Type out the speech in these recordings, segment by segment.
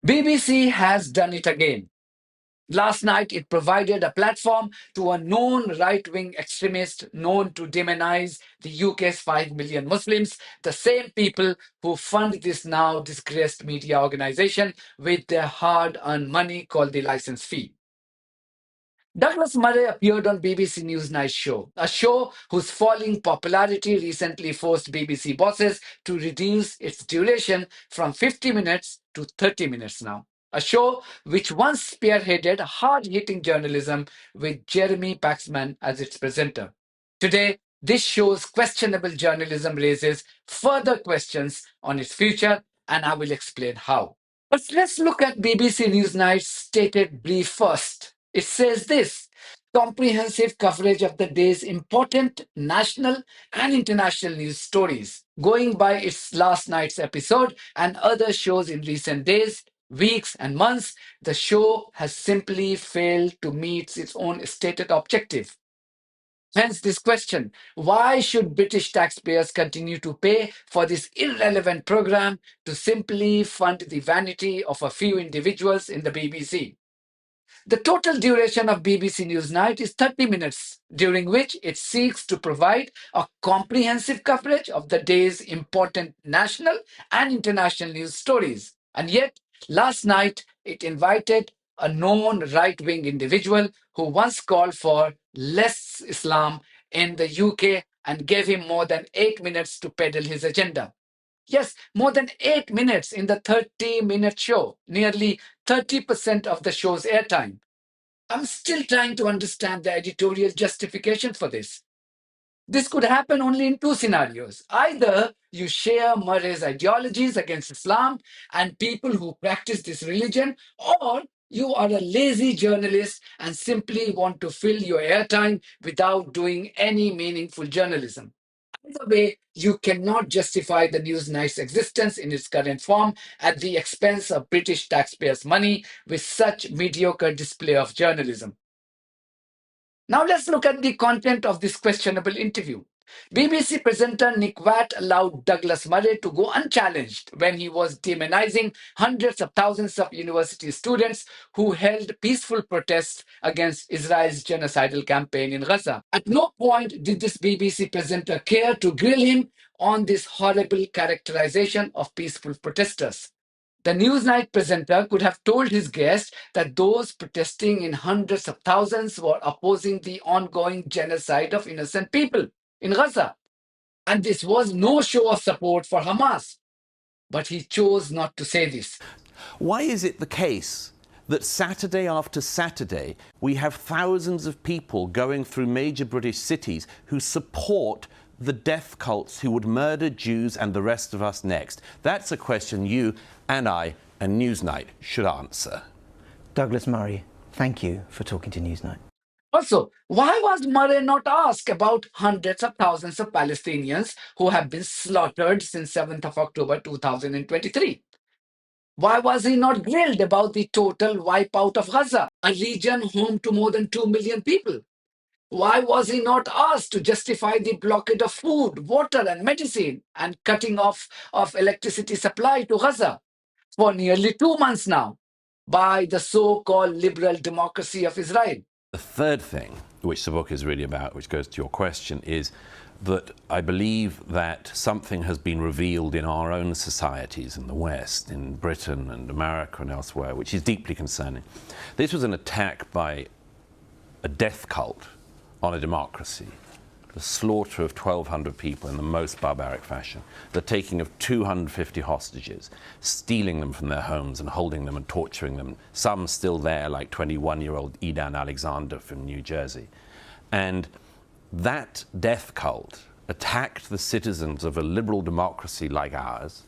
BBC has done it again. Last night, it provided a platform to a known right wing extremist known to demonize the UK's 5 million Muslims, the same people who fund this now disgraced media organization with their hard earned money called the license fee. Douglas Murray appeared on BBC NewsNight show, a show whose falling popularity recently forced BBC bosses to reduce its duration from 50 minutes to 30 minutes now. A show which once spearheaded hard-hitting journalism with Jeremy Paxman as its presenter. Today, this show's questionable journalism raises further questions on its future, and I will explain how. But let's look at BBC NewsNight's stated brief first. It says this: comprehensive coverage of the day's important national and international news stories. Going by its last night's episode and other shows in recent days, weeks, and months, the show has simply failed to meet its own stated objective. Hence, this question: why should British taxpayers continue to pay for this irrelevant program to simply fund the vanity of a few individuals in the BBC? The total duration of BBC NewsNight is 30 minutes, during which it seeks to provide a comprehensive coverage of the day's important national and international news stories. And yet, last night, it invited a known right wing individual who once called for less Islam in the UK and gave him more than 8 minutes to peddle his agenda. Yes, more than 8 minutes in the 30-minute show, nearly 30% of the show's airtime. I'm still trying to understand the editorial justification for this. This could happen only in two scenarios. Either you share Murray's ideologies against Islam and people who practice this religion, or you are a lazy journalist and simply want to fill your airtime without doing any meaningful journalism. Either way, you cannot justify the Newsnight's existence in its current form at the expense of British taxpayers' money with such mediocre display of journalism. Now let's look at the content of this questionable interview. BBC presenter Nick Watt allowed Douglas Murray to go unchallenged when he was demonizing hundreds of thousands of university students who held peaceful protests against Israel's genocidal campaign in Gaza. At no point did this BBC presenter care to grill him on this horrible characterization of peaceful protesters. The Newsnight presenter could have told his guest that those protesting in hundreds of thousands were opposing the ongoing genocide of innocent people in Gaza. And this was no show of support for Hamas. But he chose not to say this. Why is it the case that Saturday after Saturday we have thousands of people going through major British cities who support the death cults who would murder Jews and the rest of us next? That's a question you and I and Newsnight should answer. Douglas Murray, thank you for talking to Newsnight. Also, why was Murray not asked about hundreds of thousands of Palestinians who have been slaughtered since 7th of October 2023? Why was he not grilled about the total wipeout of Gaza, a region home to more than 2 million people? Why was he not asked to justify the blockade of food, water, and medicine and cutting off of electricity supply to Gaza for nearly 2 months now by the so-called liberal democracy of Israel? The third thing, which the book is really about, which goes to your question, is that I believe that something has been revealed in our own societies in the West, in Britain and America and elsewhere, which is deeply concerning. This was an attack by a death cult on a democracy, the slaughter of 1,200 people in the most barbaric fashion, the taking of 250 hostages, stealing them from their homes and holding them and torturing them, some still there, like 21-year-old Edan Alexander from New Jersey. And that death cult attacked the citizens of a liberal democracy like ours.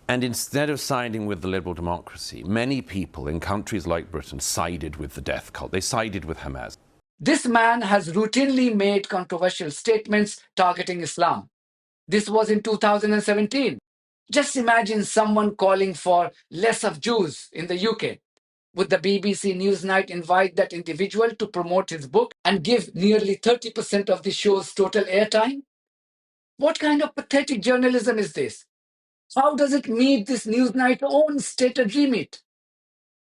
And instead of siding with the liberal democracy, many people in countries like Britain sided with the death cult. They sided with Hamas. This man has routinely made controversial statements targeting Islam. This was in 2017. Just imagine someone calling for less of Jews in the UK. Would the BBC NewsNight invite that individual to promote his book and give nearly 30% of the show's total airtime? What kind of pathetic journalism is this? How does it meet this NewsNight own stated remit?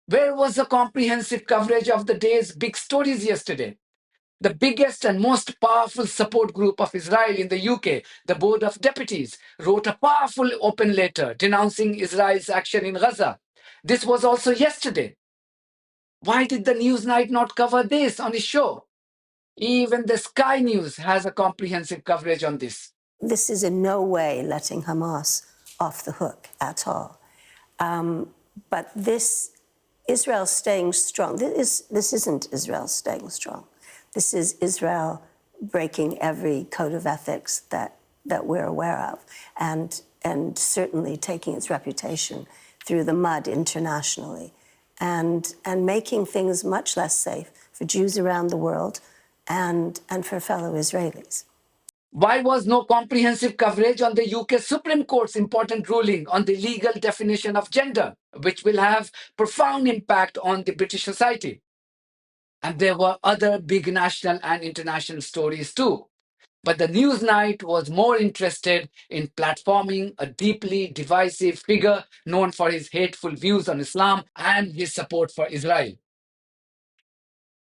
Where was the comprehensive coverage of the day's big stories yesterday? The biggest and most powerful support group of Israel in the UK, the Board of Deputies, wrote a powerful open letter denouncing Israel's action in Gaza. This was also yesterday. Why did the Newsnight not cover this on its show? Even the Sky News has a comprehensive coverage on this. This is in no way letting Hamas off the hook at all. But this, Israel staying strong, this isn't Israel staying strong. This is Israel breaking every code of ethics that we're aware of, and certainly taking its reputation through the mud internationally, and making things much less safe for Jews around the world and for fellow Israelis. Why was no comprehensive coverage on the UK Supreme Court's important ruling on the legal definition of gender, which will have profound impact on the British society? And there were other big national and international stories too. But the Newsnight was more interested in platforming a deeply divisive figure known for his hateful views on Islam and his support for Israel.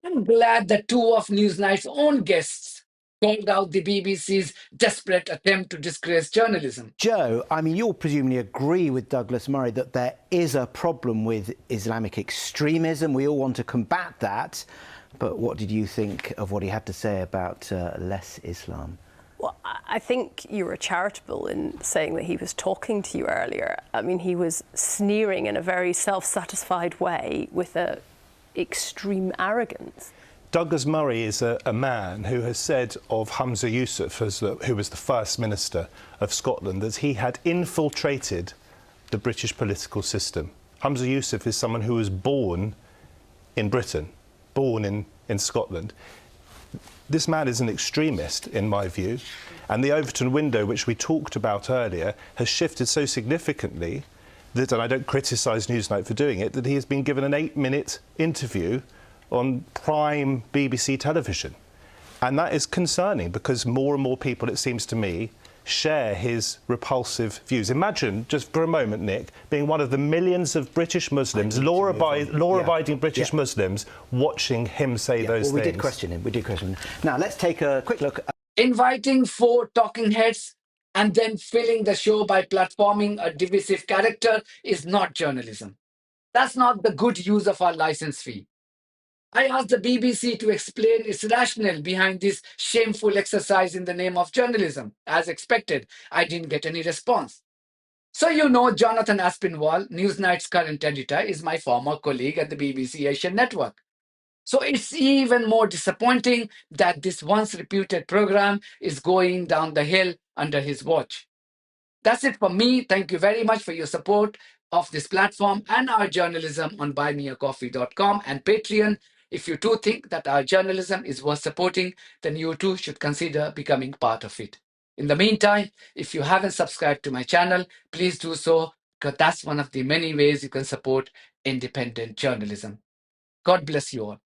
I'm glad that two of Newsnight's own guests called out the BBC's desperate attempt to disgrace journalism. Joe, I mean, you'll presumably agree with Douglas Murray that there is a problem with Islamic extremism. We all want to combat that. But what did you think of what he had to say about less Islam? Well, I think you were charitable in saying that he was talking to you earlier. I mean, he was sneering in a very self-satisfied way with a extreme arrogance. Douglas Murray is a man who has said of Humza Yousaf, who was the First Minister of Scotland, that he had infiltrated the British political system. Humza Yousaf is someone who was born in Britain, born in Scotland. This man is an extremist, in my view, and the Overton window, which we talked about earlier, has shifted so significantly that, and I don't criticise Newsnight for doing it, that he has been given an 8-minute interview on prime BBC television. And that is concerning because more and more people, it seems to me, share his repulsive views. Imagine, just for a moment, Nick, being one of the millions of British Muslims, law-abiding British Muslims, watching him say those things. Well, we did question him. Now, let's take a quick look. Inviting 4 talking heads and then filling the show by platforming a divisive character is not journalism. That's not the good use of our license fee. I asked the BBC to explain its rationale behind this shameful exercise in the name of journalism. As expected, I didn't get any response. So you know Jonathan Aspinwall, Newsnight's current editor, is my former colleague at the BBC Asian Network. So it's even more disappointing that this once reputed program is going down the hill under his watch. That's it for me. Thank you very much for your support of this platform and our journalism on buymeacoffee.com and Patreon. If you too think that our journalism is worth supporting, then you too should consider becoming part of it. In the meantime, if you haven't subscribed to my channel, please do so, because that's one of the many ways you can support independent journalism. God bless you all.